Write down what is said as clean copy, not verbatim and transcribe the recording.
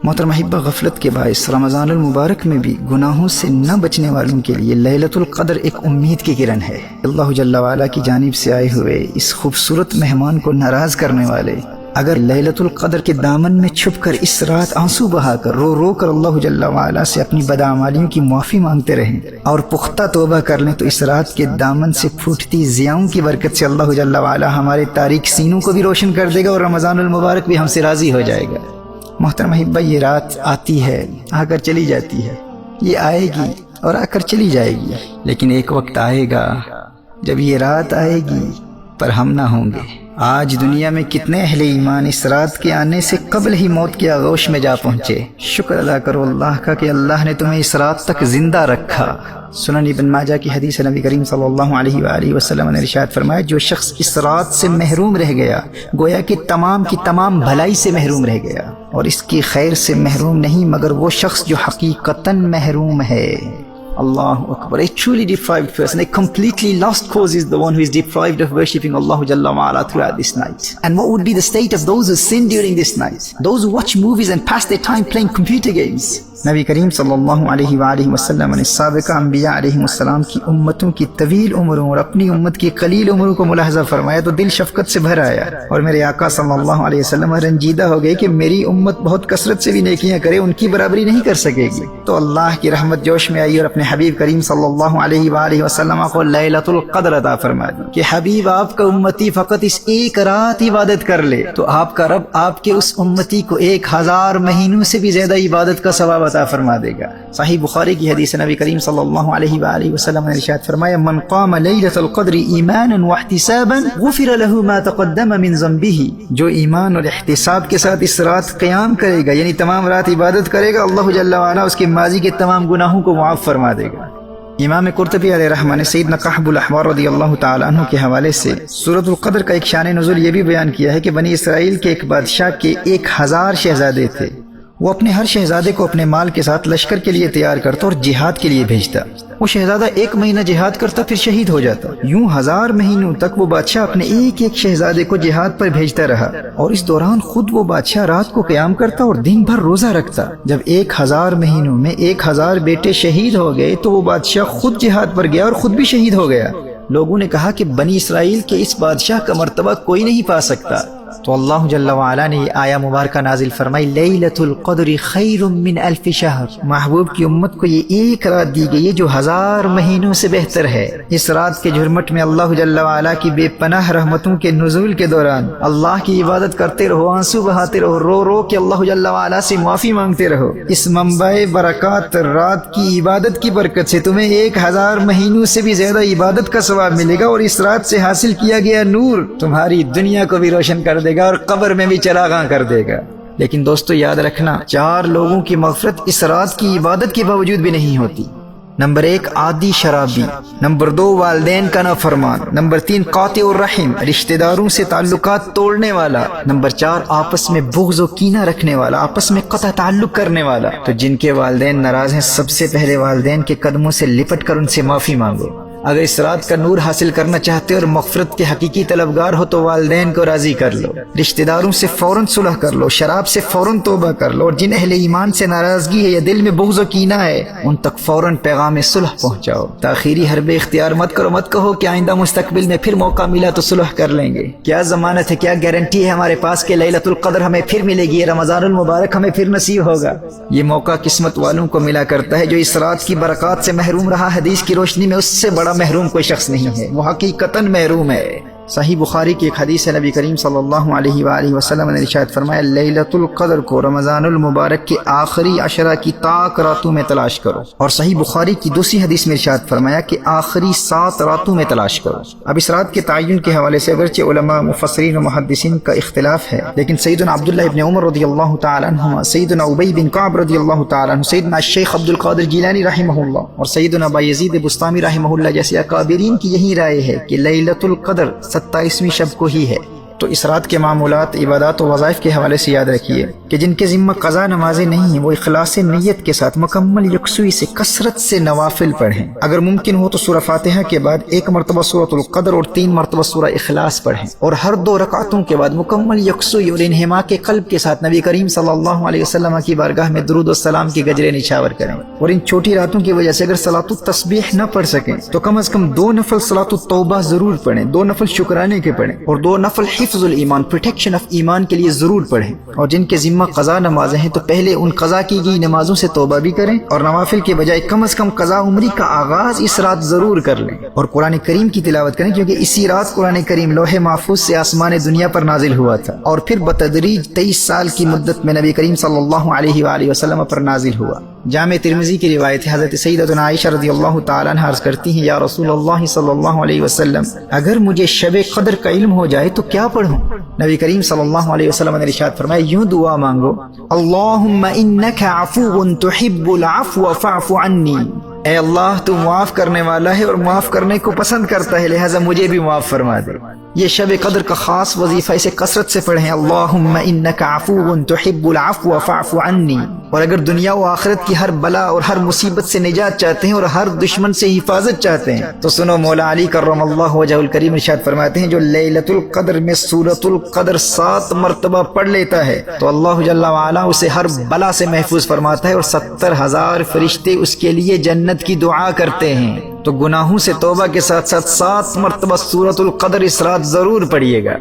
محترم احبہ، غفلت کے باعث رمضان المبارک میں بھی گناہوں سے نہ بچنے والوں کے لیے لیلۃ القدر ایک امید کی کرن ہے۔ اللہ جل وعلا کی جانب سے آئے ہوئے اس خوبصورت مہمان کو ناراض کرنے والے اگر لیلۃ القدر کے دامن میں چھپ کر اس رات آنسو بہا کر رو رو کر اللہ جل وعلا سے اپنی بداعمالیوں کی معافی مانگتے رہیں اور پختہ توبہ کر لیں تو اس رات کے دامن سے پھوٹتی ضیاؤں کی برکت سے اللہ جل وعلا ہمارے تاریک سینوں کو بھی روشن کر دے گا اور رمضان المبارک بھی ہم سے راضی ہو جائے گا۔ محترم احبہ، یہ رات آتی ہے، آ کر چلی جاتی ہے، یہ آئے گی اور آ کر چلی جائے گی، لیکن ایک وقت آئے گا جب یہ رات آئے گی پر ہم نہ ہوں گے۔ آج دنیا میں کتنے اہل ایمان اس رات کے آنے سے قبل ہی موت کے آغوش میں جا پہنچے۔ شکر ادا کرو اللہ کا کہ اللہ نے تمہیں اس رات تک زندہ رکھا۔ سنن ابن ماجہ کی حدیث نبی کریم صلی اللہ علیہ وآلہ وسلم نے ارشاد فرمایا، جو شخص اس رات سے محروم رہ گیا گویا کہ تمام کی تمام بھلائی سے محروم رہ گیا، اور اس کی خیر سے محروم نہیں مگر وہ شخص جو حقیقتاً محروم ہے۔ Allah Akbar. A truly deprived person, a completely lost cause is the one who is deprived of worshipping Allah Jalla wa'ala throughout this night. And what would be the state of those who sin during this night? Those who watch movies and pass their time playing computer games. نبی کریم صلی اللہ علیہ وآلہ وسلم نے سابقہ انبیاء علیہ السلام کی امتوں کی طویل عمروں اور اپنی امت کی قلیل عمروں کو ملاحظہ فرمایا تو دل شفقت سے بھر آیا، اور میرے آقا صلی اللہ علیہ وسلم رنجیدہ ہو گئے کہ میری امت بہت کثرت سے بھی نیکیاں کرے، ان کی برابری نہیں کر سکے گی۔ تو اللہ کی رحمت جوش میں آئی اور اپنے حبیب کریم صلی اللہ علیہ وآلہ وسلم کو لیلۃ القدر عطا فرما دی کہ حبیب آپ کا امتی فقط اس ایک رات عبادت کر لے تو آپ کا رب آپ کے اس امتی کو 1000 مہینوں سے بھی زیادہ عبادت کا ثواب عطا فرما دے گا۔ صحیح بخاری کی حدیث نبی کریم صلی اللہ علیہ وآلہ وسلم نے ارشاد فرمایا، من قام لیلۃ القدر ایمانا واحتسابا غفر له ما تقدم من ذنبه، جو ایمان اور احتساب کے ساتھ اس رات قیام کرے گا یعنی تمام رات عبادت کرے گا، اللہ جل وعلا اس کے ماضی کے تمام گناہوں کو معاف فرما دے گا۔ امام قرطبی علیہ رحمہ نے سیدنا کعب الاحبار رضی اللہ تعالی عنہ کے حوالے سے سورۃ القدر کا ایک شان نزول یہ بھی بیان کیا ہے کہ بنی اسرائیل کے ایک بادشاہ کے 1000 شہزادے تھے، وہ اپنے ہر شہزادے کو اپنے مال کے ساتھ لشکر کے لیے تیار کرتا اور جہاد کے لیے بھیجتا۔ وہ شہزادہ 1 مہینہ جہاد کرتا پھر شہید ہو جاتا۔ یوں 1000 مہینوں تک وہ بادشاہ اپنے ایک ایک شہزادے کو جہاد پر بھیجتا رہا، اور اس دوران خود وہ بادشاہ رات کو قیام کرتا اور دن بھر روزہ رکھتا۔ جب 1000 مہینوں میں 1000 بیٹے شہید ہو گئے تو وہ بادشاہ خود جہاد پر گیا اور خود بھی شہید ہو گیا۔ لوگوں نے کہا کہ بنی اسرائیل کے اس بادشاہ کا مرتبہ کوئی نہیں پا سکتا، تو اللہ جل وعلا نے یہ آیہ مبارکہ نازل فرمائی، لیلۃ القدر خیر من 1000 شہر، محبوب کی امت کو یہ ایک رات دی گئی ہے جو 1000 مہینوں سے بہتر ہے۔ اس رات کے جھرمٹ میں اللہ جل وعلا کی بے پناہ رحمتوں کے نزول کے دوران اللہ کی عبادت کرتے رہو، آنسو بہاتے رہو، رو رو کے اللہ جل وعلا سے معافی مانگتے رہو۔ اس منبع برکات رات کی عبادت کی برکت سے تمہیں 1000 مہینوں سے بھی زیادہ عبادت کا ثواب ملے گا، اور اس رات سے حاصل کیا گیا نور تمہاری دنیا کو بھی روشن کر دے گا اور قبر میں بھی چراغاں کر دے گا۔ لیکن دوستو یاد رکھنا، 4 لوگوں کی مغفرت اس رات کی عبادت کے باوجود بھی نہیں ہوتی۔ نمبر 1 عادی شرابی، نمبر 2 والدین کا نافرمان، نمبر 3 قاطع الرحم رشتہ داروں سے تعلقات توڑنے والا، نمبر 4 آپس میں بغض و کینہ رکھنے والا، آپس میں قطع تعلق کرنے والا۔ تو جن کے والدین ناراض ہیں سب سے پہلے والدین کے قدموں سے لپٹ کر ان سے معافی مانگو۔ اگر اس رات کا نور حاصل کرنا چاہتے اور مغفرت کے حقیقی طلبگار ہو تو والدین کو راضی کر لو، رشتہ داروں سے فوراً صلح کر لو، شراب سے فوراً توبہ کر لو، اور جن اہل ایمان سے ناراضگی ہے یا دل میں بغض و کینہ ہے ان تک فوراً پیغام صلح پہنچاؤ۔ تاخیری حربے اختیار مت کرو، مت کہو کہ آئندہ مستقبل میں پھر موقع ملا تو صلح کر لیں گے۔ کیا ضمانت ہے، کیا گارنٹی ہے ہمارے پاس کہ لیلۃ القدر ہمیں پھر ملے گی، رمضان المبارک ہمیں پھر نصیب ہوگا؟ یہ موقع قسمت والوں کو ملا کرتا ہے، جو اس رات کی برکات سے محروم رہا حدیث کی روشنی میں اس سے بڑا محروم کوئی شخص نہیں ہے، وہ حقیقتاً محروم ہے۔ صحیح بخاری کی ایک حدیث ہے، نبی کریم صلی اللہ علیہ وآلہ وسلم نے ارشاد فرمایا، لیلۃ القدر کو رمضان المبارک کے آخری 10 کی طاق راتوں میں تلاش کرو، اور صحیح بخاری کی دوسری حدیث میں ارشاد فرمایا کہ آخری 7 راتوں میں تلاش کرو۔ اب اس رات کے تعین کے حوالے سے اگرچہ علماء مفسرین و محدثین کا اختلاف ہے، لیکن سیدنا عبداللہ ابن عمر رضی اللہ تعالی عنہما، سیدنا ابی بن کعب رضی اللہ تعالی عنہ، سیدنا الشیخ عبد القادر جیلانی رحمہ اللہ اور سیدنا بایزید بسطامی رحمہ اللہ جیسے اکابرین کی یہی رائے ہے کہ لیلۃ القدر 27ویں شب کو ہی ہے۔ تو اس رات کے معمولات، عبادات و وظائف کے حوالے سے یاد رکھیے کہ جن کے ذمہ قضا نمازیں نہیں ہیں وہ اخلاص نیت کے ساتھ مکمل یکسوئی سے کثرت سے نوافل پڑھیں۔ اگر ممکن ہو تو سورہ فاتحہ کے بعد 1 مرتبہ سورۃ القدر اور 3 مرتبہ سورہ اخلاص پڑھیں، اور ہر 2 رکعتوں کے بعد مکمل یکسوئی اور انہماک کے قلب کے ساتھ نبی کریم صلی اللہ علیہ وسلم کی بارگاہ میں درود و سلام کی گجرے نچھاور کریں۔ اور ان چھوٹی راتوں کی وجہ سے اگر صلاۃ التسبیح نہ پڑھ سکیں تو کم از کم 2 نفل صلاۃ التوبہ ضرور پڑھیں، 2 نفل شکرانے کے پڑھیں، اور 2 نفل حفظ الایمان، پروٹیکشن آف ایمان کے لیے ضرور پڑھیں۔ اور جن کے ذمہ قضا نمازیں ہیں تو پہلے ان قضا کی گئی نمازوں سے توبہ بھی کریں، اور نوافل کے بجائے کم از کم قضا عمری کا آغاز اس رات ضرور کر لیں، اور قرآن کریم کی تلاوت کریں، کیونکہ اسی رات قرآن کریم لوح محفوظ سے آسمان دنیا پر نازل ہوا تھا، اور پھر بتدریج 23 سال کی مدت میں نبی کریم صلی اللہ علیہ وآلہ وسلم پر نازل ہوا۔ جامع ترمذی کی روایت ہے، حضرت سیدتنا عائشہ رضی اللہ تعالیٰ عنہ عرض کرتی ہیں، یا رسول اللہ صلی اللہ علیہ وسلم، اگر مجھے شب قدر کا علم ہو جائے تو کیا پڑھوں؟ نبی کریم صلی اللہ علیہ وسلم نے ارشاد فرمایا، یوں دعا مانگو، اللہم انک عفو تحب العفو فاعف عنی، اے اللہ تو معاف کرنے والا ہے اور معاف کرنے کو پسند کرتا ہے، لہذا مجھے بھی معاف فرما دے۔ یہ شب قدر کا خاص وظیفہ، اسے کثرت سے پڑھیں، اللہم انک عفو تحب العفو فاعف عنی۔ اور اگر دنیا و آخرت کی ہر بلا اور ہر مصیبت سے نجات چاہتے ہیں اور ہر دشمن سے حفاظت چاہتے ہیں تو سنو، مولا علی کرم اللہ وجہہ الکریم ارشاد فرماتے ہیں، جو لیلۃ القدر میں سورۃ القدر 7 مرتبہ پڑھ لیتا ہے تو اللہ جل وعلا اسے ہر بلا سے محفوظ فرماتا ہے، اور 70,000 فرشتے اس کے لیے جنت کی دعا کرتے ہیں۔ تو گناہوں سے توبہ کے ساتھ ساتھ 7 مرتبہ سورۃ القدر اس رات ضرور پڑھیے گا۔